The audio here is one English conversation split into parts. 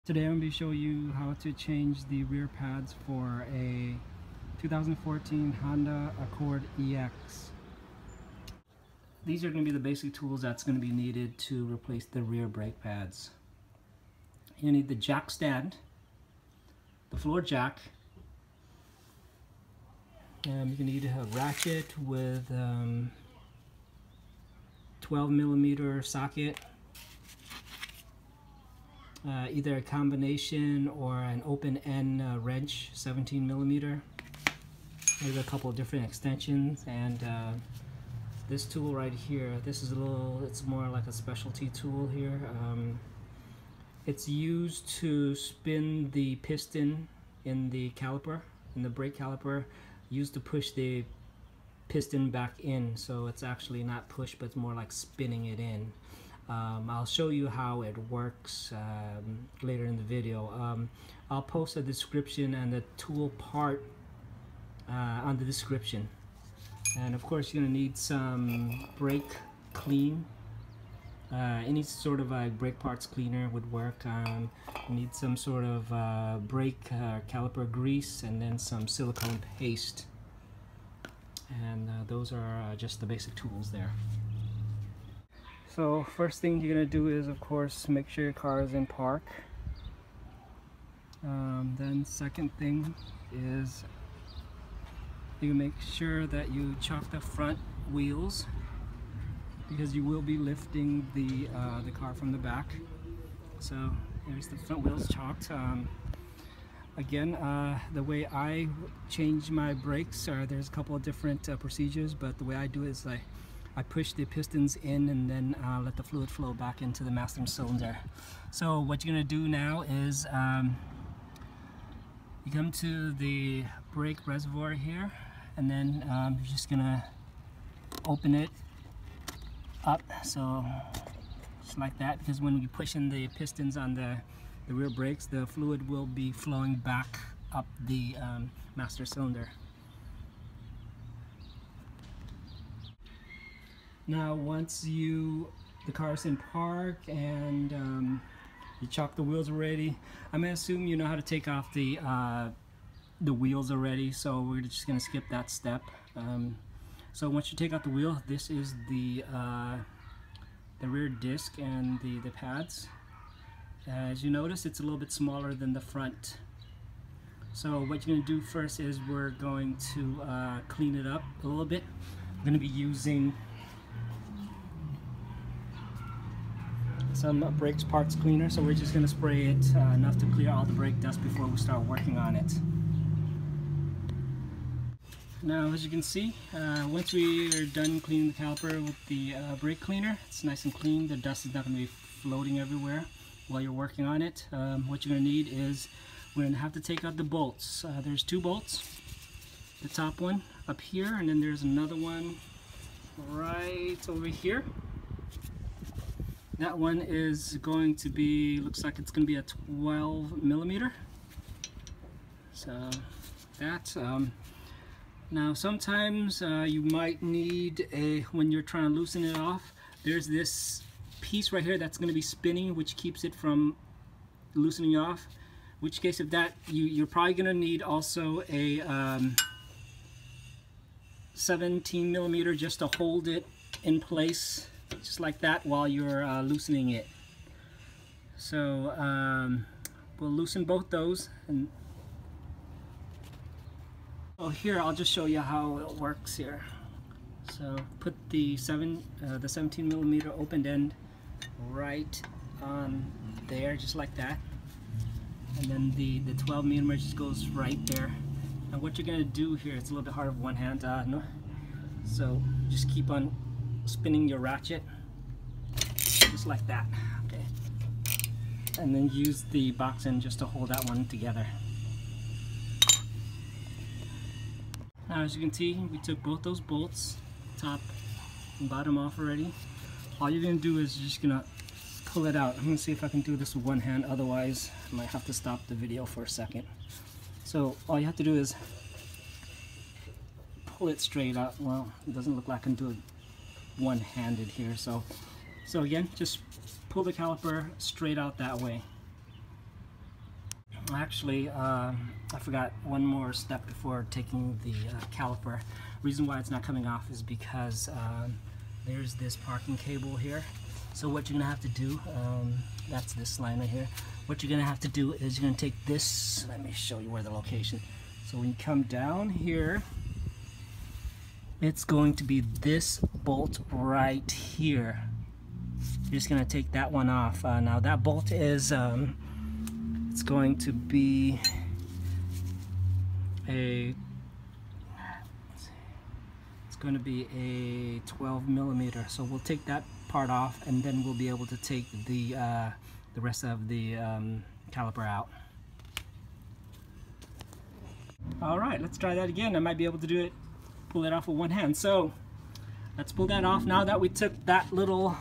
Today I'm going to show you how to change the rear pads for a 2014 Honda Accord EX. These are going to be the basic tools that's going to be needed to replace the rear brake pads. You need the jack stand, the floor jack, and you're going to need a ratchet with 12mm socket. Either a combination or an open end wrench, 17mm. There's a couple of different extensions, and this tool right here, this is it's more like a specialty tool here. It's used to spin the piston in the caliper, in the brake caliper, used to push the piston back in. So it's actually not push, but it's more like spinning it in. I'll show you how it works later in the video. I'll post a description and the tool part on the description. And of course you're going to need some brake clean. Any sort of brake parts cleaner would work. You need some sort of brake caliper grease, and then some silicone paste. And those are just the basic tools there. So first thing you're going to do is, of course, make sure your car is in park. Then second thing is you make sure that you chock the front wheels, because you will be lifting the car from the back. So here's the front wheels chalked. Again, the way I change my brakes, there's a couple of different procedures, but the way I do it is I push the pistons in and then let the fluid flow back into the master cylinder. So what you're going to do now is you come to the brake reservoir here, and then you're just going to open it up, so just like that, because when you push in the pistons on the rear brakes, the fluid will be flowing back up the master cylinder. Now once the car is in park and you chock the wheels already, I'm going to assume you know how to take off the wheels already, so we're just going to skip that step. So once you take out the wheel, this is the rear disc and the pads. As you notice, it's a little bit smaller than the front. So what you're going to do first is we're going to clean it up a little bit. I'm going to be using some brakes parts cleaner, so we're just going to spray it enough to clear all the brake dust before we start working on it. Now, as you can see, once we are done cleaning the caliper with the brake cleaner, it's nice and clean. The dust is not going to be floating everywhere while you're working on it. What you're going to need is we're going to have to take out the bolts. There's two bolts, the top one up here, and then there's another one right over here. That one is going to be, looks like it's going to be a 12mm. So that's now sometimes you might need when you're trying to loosen it off, there's this piece right here that's going to be spinning, which keeps it from loosening off. In which case, if that, you're probably going to need also a 17mm just to hold it in place, just like that, while you're loosening it. So we'll loosen both those, and here I'll just show you how it works here. So put the 17mm opened end right on there, just like that, and then the 12mm just goes right there. And what you're going to do here, it's a little bit hard with one hand, so just keep on spinning your ratchet just like that, okay, and then use the box end just to hold that one together. Now, as you can see, we took both those bolts, top and bottom, off already. All you're going to do is you're just going to pull it out. I'm going to see if I can do this with one hand, otherwise I might have to stop the video for a second. So all you have to do is pull it straight out. Well, it doesn't look like I can do it one-handed here, so again, just pull the caliper straight out that way. Actually, I forgot one more step before taking the caliper. Reason why it's not coming off is because there's this parking cable here. So what you're gonna have to do, that's this line right here. What you're gonna have to do is you're gonna take this, let me show you where the location. So when you come down here, it's going to be this bolt right here. You're just gonna take that one off. Now that bolt is, it's going to be a 12 millimeter. So we'll take that part off, and then we'll be able to take the rest of the caliper out. All right, let's try that again. I might be able to do it, pull it off with one hand. So let's pull that off. Now that we took that little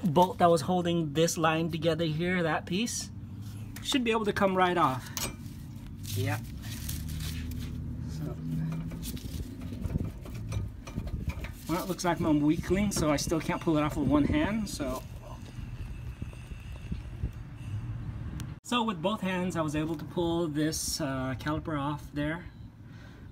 bolt that was holding this line together here, that piece should be able to come right off. Yeah. So, well, it looks like I'm weakling, so I still can't pull it off with one hand. So with both hands, I was able to pull this caliper off there.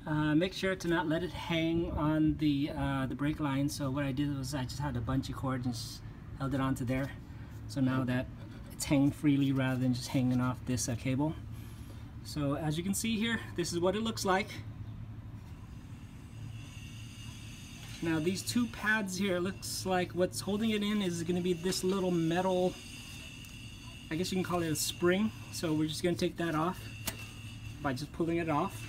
Make sure to not let it hang on the brake line. So what I did was I just had a bungee cord and just held it onto there. So now that it's hanging freely rather than just hanging off this cable. So as you can see here, this is what it looks like. Now these two pads here, looks like what's holding it in is going to be this little metal, I guess you can call it a spring. So we're just going to take that off by just pulling it off.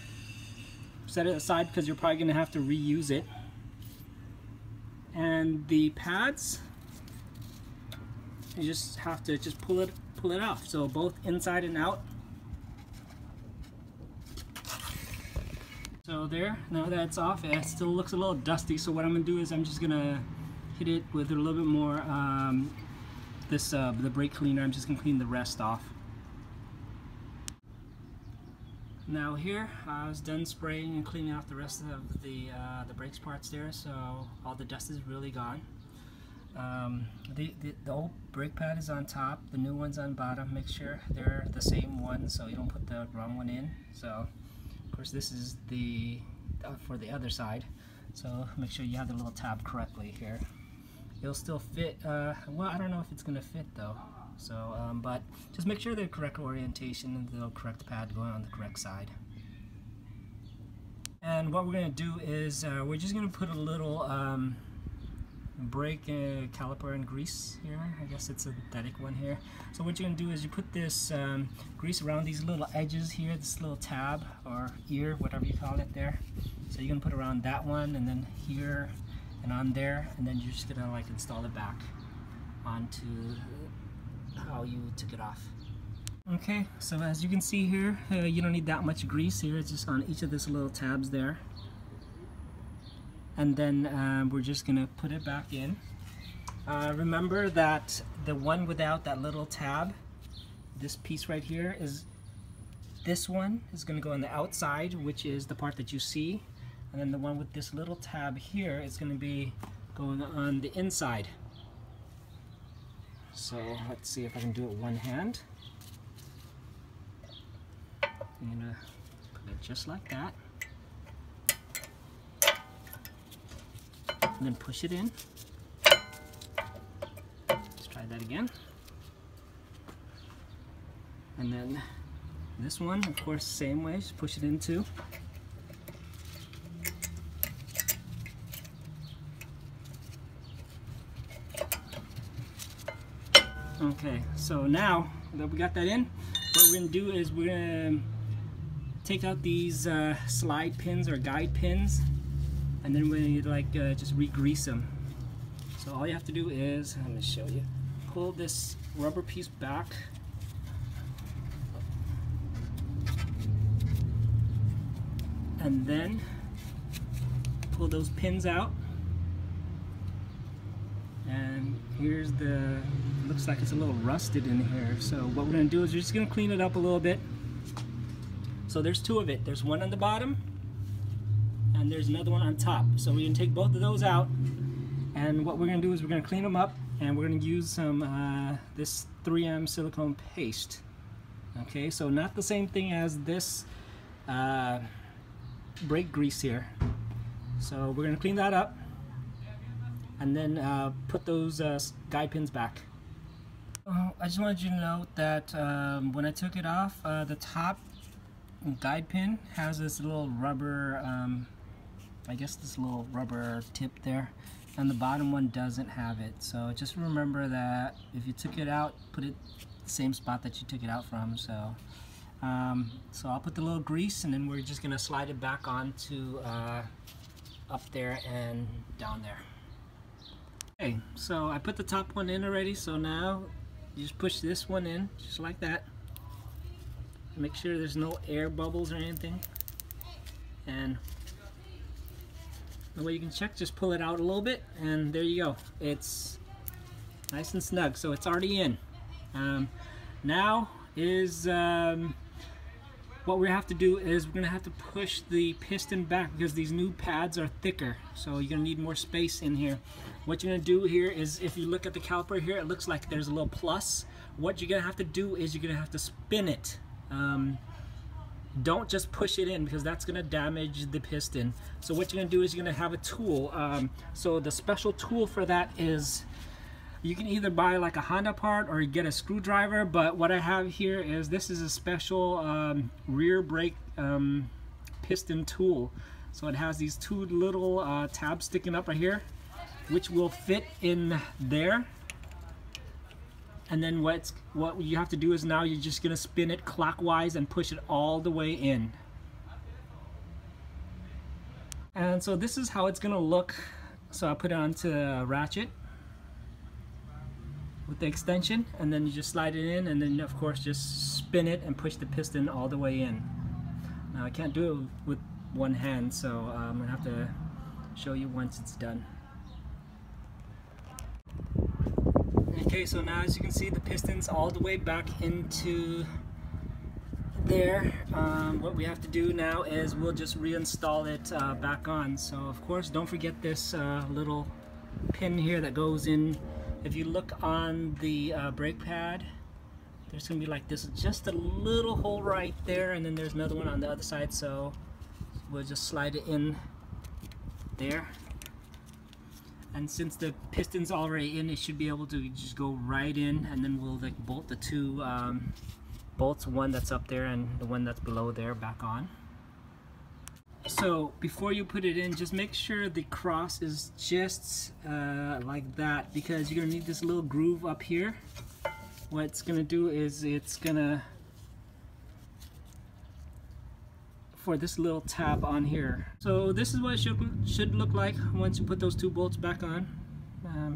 Set it aside because you're probably going to have to reuse it. And the pads, you just have to just pull it off. So both inside and out. So there, now that it's off, it still looks a little dusty. So what I'm going to do is I'm just going to hit it with a little bit more the brake cleaner. I'm just going to clean the rest off. Now here, I was done spraying and cleaning off the rest of the brakes parts there, so all the dust is really gone. The old brake pad is on top, the new one's on bottom. Make sure they're the same one so you don't put the wrong one in. So, of course, this is the for the other side, so make sure you have the little tab correctly here. It'll still fit, well, I don't know if it's going to fit though. So, but just make sure they're correct orientation and the correct pad going on the correct side. And what we're going to do is we're just going to put a little brake caliper and grease here. I guess it's a synthetic one here. So what you're going to do is you put this grease around these little edges here, this little tab or ear, whatever you call it there. So you're going to put around that one and then here and on there, and then you're just going to like install it back onto how you took it off. Okay, so as you can see here, you don't need that much grease here. It's just on each of these little tabs there. And then we're just gonna put it back in. Remember that the one without that little tab, this piece right here, is this one is gonna go on the outside, which is the part that you see, and then the one with this little tab here is gonna be going on the inside. So let's see if I can do it with one hand. I'm gonna put it just like that. And then push it in. Let's try that again. And then this one, of course, same way, just push it in too. Okay, so now that we got that in, what we're going to do is we're going to take out these slide pins or guide pins, and then we're going to just re-grease them. So all you have to do is, let me show you, pull this rubber piece back, and then pull those pins out. And here's the, looks like it's a little rusted in here. So what we're going to do is we're just going to clean it up a little bit. So there's two of it. There's one on the bottom and there's another one on top. So we're going to take both of those out, and what we're going to do is we're going to clean them up, and we're going to use some this 3M silicone paste. Okay, so not the same thing as this brake grease here. So we're going to clean that up and then put those guide pins back. I just wanted you to note that when I took it off, the top guide pin has this little rubber, I guess this little rubber tip there, and the bottom one doesn't have it. So just remember that if you took it out, put it the same spot that you took it out from. So so I'll put the little grease, and then we're just gonna slide it back onto up there and down there. Okay, so I put the top one in already, so now you just push this one in just like that. Make sure there's no air bubbles or anything, and the way you can check, just pull it out a little bit, and there you go. It's nice and snug, so it's already in. Now is what we have to do is we're gonna have to push the piston back because these new pads are thicker, so you're gonna need more space in here. What you're gonna do here is, if you look at the caliper here, it looks like there's a little plus. What you're gonna have to do is you're gonna have to spin it. Don't just push it in because that's gonna damage the piston. So what you're gonna do is you're gonna have a tool. So the special tool for that is, you can either buy like a Honda part or you get a screwdriver, but what I have here is, this is a special rear brake piston tool. So it has these two little tabs sticking up right here, which will fit in there. And then what you have to do is, now you're just gonna spin it clockwise and push it all the way in. And so this is how it's gonna look. So I put it onto a ratchet with the extension, and then you just slide it in, and then of course just spin it and push the piston all the way in. Now I can't do it with one hand, so I'm gonna have to show you once it's done. Okay, so now as you can see, the piston's all the way back into there. What we have to do now is we'll just reinstall it back on. So of course, don't forget this little pin here that goes in. If you look on the brake pad, there's gonna be like this, just a little hole right there, and then there's another one on the other side. So we'll just slide it in there. And since the piston's already in, it should be able to just go right in, and then we'll like bolt the two bolts, one that's up there and the one that's below there, back on. So before you put it in, just make sure the cross is just like that, because you're gonna need this little groove up here. What it's gonna do is it's gonna, for this little tab on here. So this is what it should look like once you put those two bolts back on.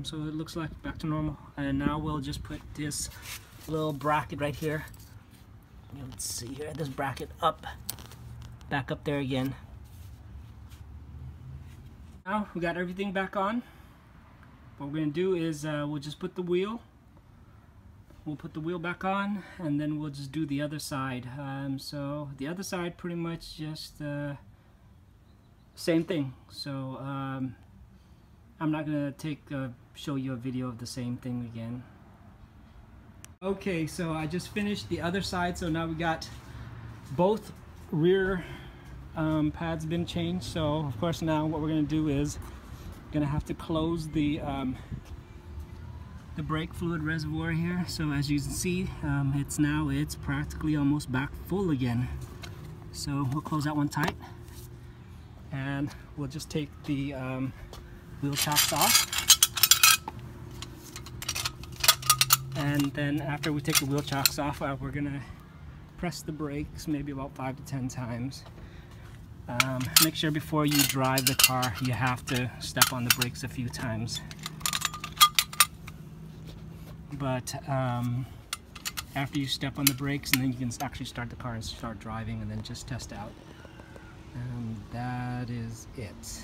So it looks like back to normal. And now we'll just put this little bracket right here. Let's see here, this bracket up, back up there again. Now we got everything back on. What we're gonna do is we'll just put the wheel. We'll put the wheel back on, and then we'll just do the other side. So the other side pretty much just same thing. So I'm not gonna show you a video of the same thing again. Okay, so I just finished the other side. So now we got both rear pads been changed. So of course now what we're gonna do is gonna have to close the brake fluid reservoir here. So as you can see, it's practically almost back full again. So we'll close that one tight, and we'll just take the wheel chocks off. And then after we take the wheel chocks off, we're gonna press the brakes maybe about 5 to 10 times. Make sure before you drive the car, you have to step on the brakes a few times. But after you step on the brakes, and then you can actually start the car and start driving, and then just test out. And that is it.